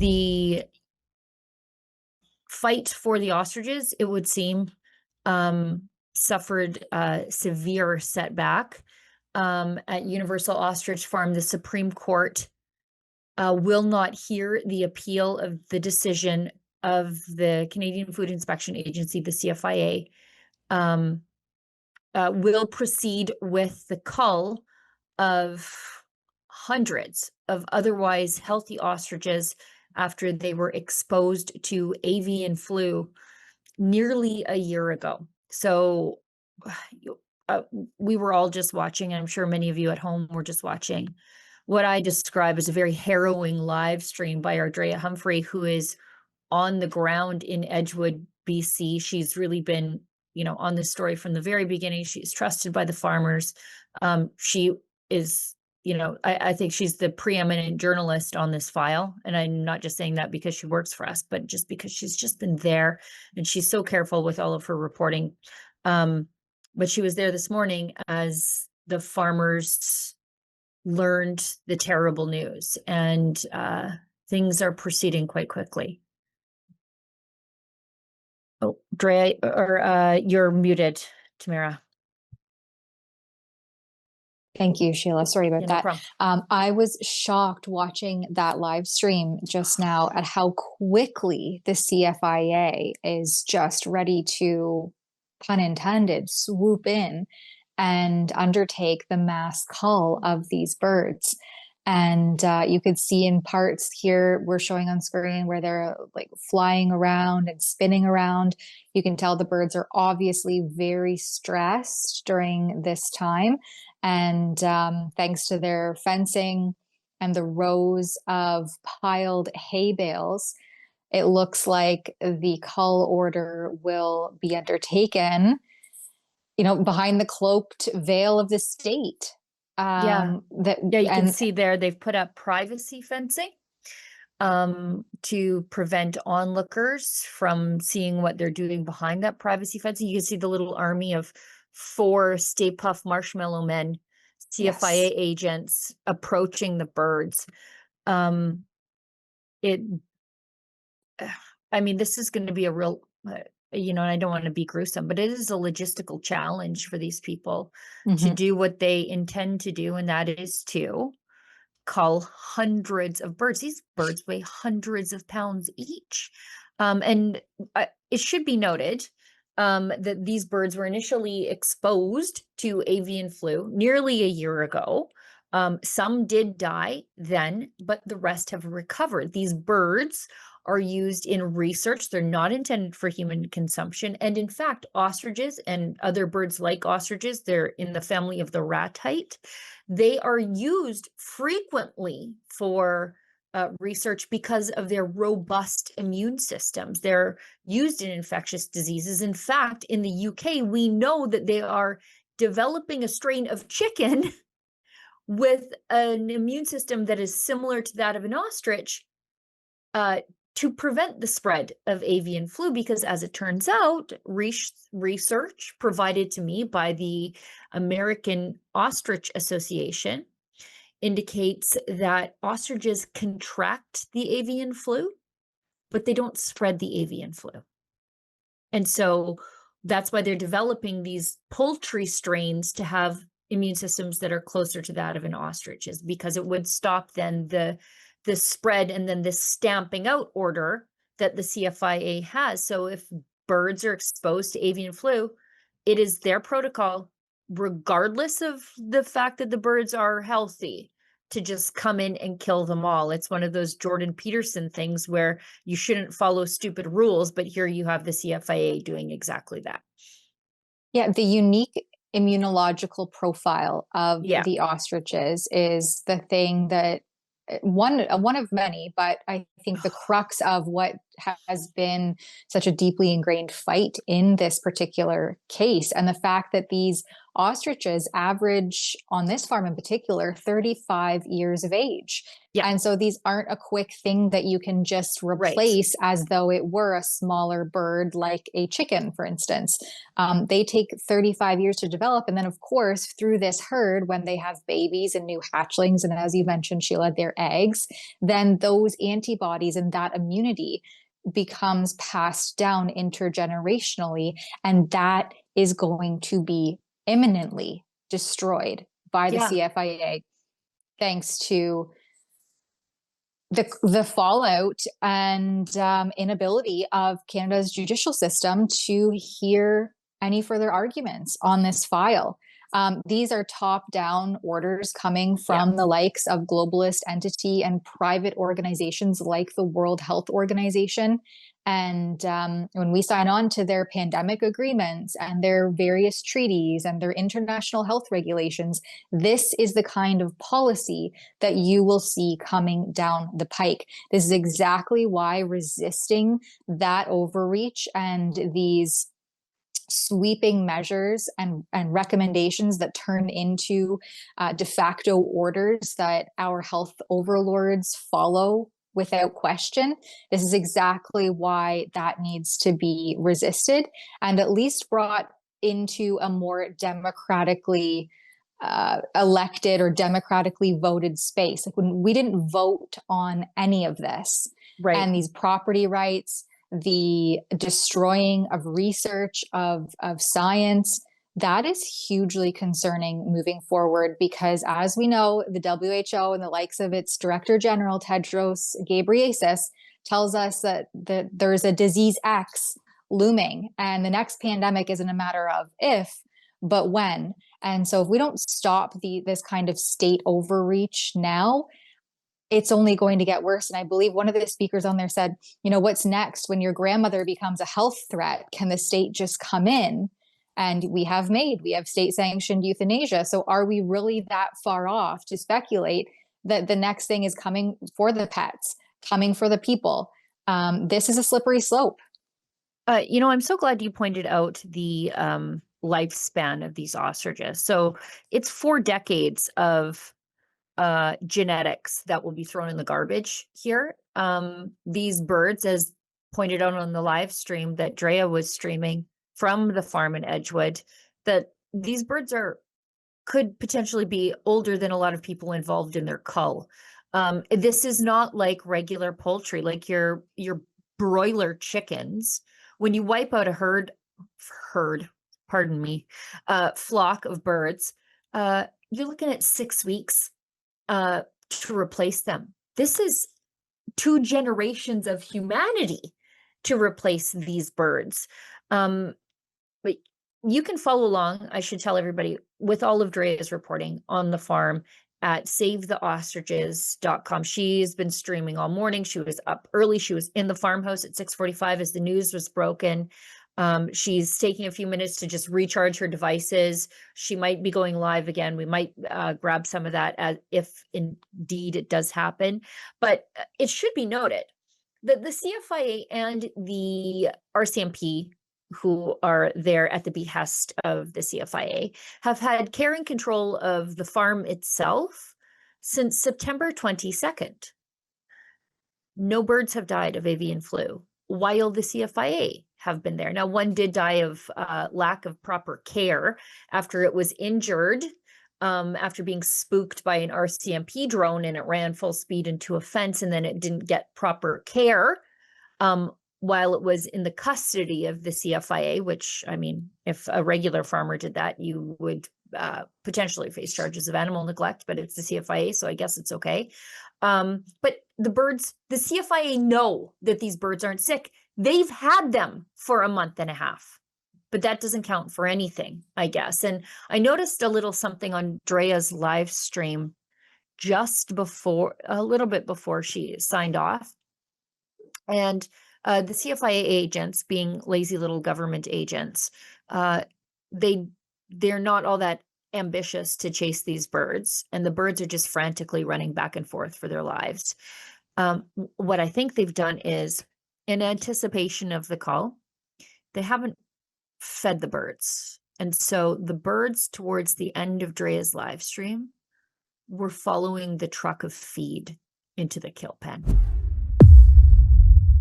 the fight for the ostriches, it would seem, suffered a severe setback. At Universal Ostrich Farm, the Supreme Court will not hear the appeal of the decision of the Canadian Food Inspection Agency, the CFIA, will proceed with the cull of hundreds of otherwise healthy ostriches after they were exposed to avian flu nearly a year ago. So we were all just watching, and I'm sure many of you at home were just watching what I describe as a very harrowing live stream by Ardrea Humphrey, who is on the ground in Edgewood, BC. She's really been, on this story from the very beginning. She's trusted by the farmers. She is, I think she's the preeminent journalist on this file. And I'm not just saying that because she works for us, but just because she's just been there and she's so careful with all of her reporting. But she was there this morning as the farmers learned the terrible news, and things are proceeding quite quickly. Oh, Dre, or you're muted, Tamara. Thank you, Sheila. Sorry about Yeah, that. I was shocked watching that live stream just now at how quickly the CFIA is just ready to, pun intended, swoop in and undertake the mass cull of these birds. And you could see in parts here, we're showing on screen where they're like flying around and spinning around. You can tell the birds are obviously very stressed during this time. And thanks to their fencing and the rows of piled hay bales, it looks like the cull order will be undertaken, behind the cloaked veil of the state. You can see there they've put up privacy fencing to prevent onlookers from seeing what they're doing behind that privacy fencing. You can see the little army of 4 Stay Puft Marshmallow Men, CFIA agents approaching the birds. This is going to be a real, and I don't want to be gruesome, but it is a logistical challenge for these people to do what they intend to do, and that is to cull hundreds of birds. These birds weigh hundreds of pounds each. And it should be noted that these birds were initially exposed to avian flu nearly a year ago. Some did die then, but the rest have recovered. These birds are used in research. They're not intended for human consumption. And in fact, ostriches and other birds like ostriches, they're in the family of the ratite. They are used frequently for research because of their robust immune systems. They're used in infectious diseases. In fact, in the UK, we know that they are developing a strain of chicken with an immune system that is similar to that of an ostrich to prevent the spread of avian flu, because as it turns out, research provided to me by the American Ostrich Association indicates that ostriches contract the avian flu, but they don't spread the avian flu. And so that's why they're developing these poultry strains to have immune systems that are closer to that of an ostrich, is because it would stop then the spread and then this stamping out order that the CFIA has. So if birds are exposed to avian flu, it is their protocol, regardless of the fact that the birds are healthy, to just come in and kill them all. It's one of those Jordan Peterson things where you shouldn't follow stupid rules, but here you have the CFIA doing exactly that. Yeah, the unique immunological profile of the ostriches is the thing that one of many, but I think the crux of what has been such a deeply ingrained fight in this particular case, and the fact that these ostriches average on this farm in particular 35 years of age. Yeah. And so these aren't a quick thing that you can just replace as though it were a smaller bird like a chicken, for instance. They take 35 years to develop. And then, of course, through this herd, when they have babies and new hatchlings, and as you mentioned, Sheila, their eggs, then those antibodies and that immunity becomes passed down intergenerationally. And that is going to be imminently destroyed by the CFIA, thanks to the fallout and inability of Canada's judicial system to hear any further arguments on this file. These are top-down orders coming from the likes of globalist entity and private organizations like the World Health Organization. And when we sign on to their pandemic agreements and their various treaties and their international health regulations, this is the kind of policy that you will see coming down the pike. This is exactly why resisting that overreach and these sweeping measures and recommendations that turn into de facto orders that our health overlords follow without question. This is exactly why that needs to be resisted and at least brought into a more democratically elected or democratically voted space. Like when we didn't vote on any of this, and these property rights, the destroying of research, of science, that is hugely concerning moving forward because, as we know, the WHO and the likes of its Director General, Tedros Ghebreyesus, tells us that there's a disease X looming, and the next pandemic isn't a matter of if, but when. And so if we don't stop this kind of state overreach now, it's only going to get worse. And I believe one of the speakers on there said, you know, what's next when your grandmother becomes a health threat? Can the state just come in? And we have state sanctioned euthanasia. So are we really that far off to speculate that the next thing is coming for the pets, coming for the people? This is a slippery slope. You know, I'm so glad you pointed out the lifespan of these ostriches. So it's 4 decades of genetics that will be thrown in the garbage here. These birds, as pointed out on the live stream that Drea was streaming from the farm in Edgewood, that these birds could potentially be older than a lot of people involved in their cull. This is not like regular poultry, like your broiler chickens. When you wipe out a flock of birds, you're looking at 6 weeks to replace them. This is 2 generations of humanity to replace these birds. But you can follow along, I should tell everybody, with all of Drea's reporting on the farm at savetheostriches.com. She's been streaming all morning. She was up early. She was in the farmhouse at 6:45 as the news was broken. She's taking a few minutes to just recharge her devices. She might be going live again. We might grab some of that if indeed it does happen. But it should be noted that the CFIA and the RCMP, who are there at the behest of the CFIA, have had care and control of the farm itself since September 22nd. No birds have died of avian flu while the CFIA have been there. Now, one did die of lack of proper care after it was injured, after being spooked by an RCMP drone, and it ran full speed into a fence, and then it didn't get proper care while it was in the custody of the CFIA, which, I mean, if a regular farmer did that, you would potentially face charges of animal neglect, but it's the CFIA, so I guess it's okay. But the CFIA know that these birds aren't sick. They've had them for a month and a half, but that doesn't count for anything, I guess. And I noticed a little something on Drea's live stream a little bit before she signed off. And the CFIA agents, being lazy little government agents, they're not all that ambitious to chase these birds, and the birds are just frantically running back and forth for their lives. What I think they've done is, in anticipation of the call, they haven't fed the birds. And so the birds towards the end of Drea's live stream were following the truck of feed into the kill pen.